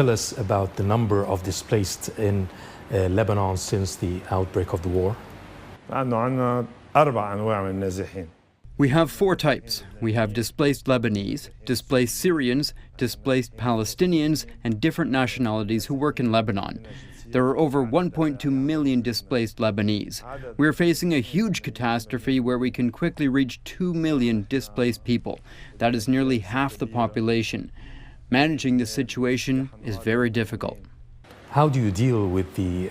Tell us about the number of displaced in Lebanon since the outbreak of the war. عندنا 4 أنواع من النازحين. We have 4 types. We have displaced Lebanese, displaced Syrians, displaced Palestinians, and different nationalities who work in Lebanon. There are over 1.2 million displaced Lebanese. We are facing a huge catastrophe where we can quickly reach 2 million displaced people. That is nearly half the population. Managing the situation is very difficult. How do you deal with the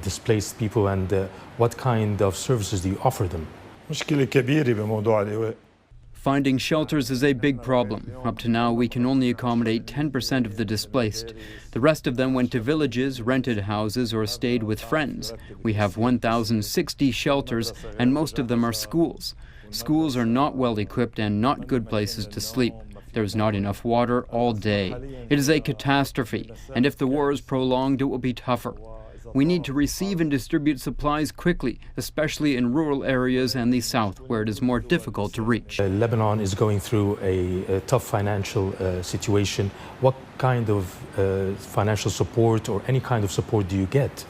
displaced people, and what kind of services do you offer them? مشكلة كبيرة بموضوع الإيواء. Finding shelters is a big problem. Up to now, we can only accommodate 10% of the displaced. The rest of them went to villages, rented houses, or stayed with friends. We have 1,060 shelters, and most of them are schools. Schools are not well equipped and not good places to sleep. There's not enough water all day. It is a catastrophe, and if the war is prolonged, it will be tougher. We need to receive and distribute supplies quickly, especially in rural areas and the south, where it is more difficult to reach. Lebanon is going through a tough financial situation. What kind of financial support or any kind of support do you get?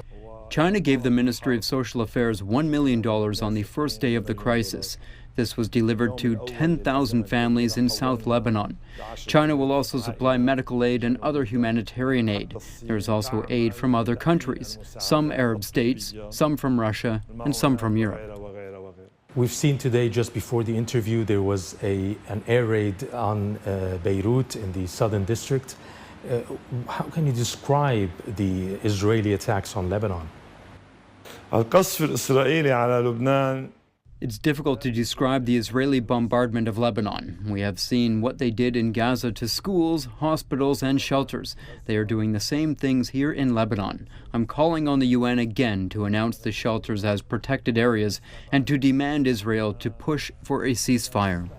China gave the Ministry of Social Affairs $1 million on the first day of the crisis. This was delivered to 10,000 families in South Lebanon. China will also supply medical aid and other humanitarian aid. There is also aid from other countries, some Arab states, some from Russia, and some from Europe. We've seen today, just before the interview, there was an air raid on Beirut in the southern district. How can you describe the Israeli attacks on Lebanon? القصف الإسرائيلي على لبنان. It's difficult to describe the Israeli bombardment of Lebanon. We have seen what they did in Gaza to schools, hospitals, and shelters. They are doing the same things here in Lebanon. I'm calling on the UN again to announce the shelters as protected areas and to demand Israel to push for a ceasefire.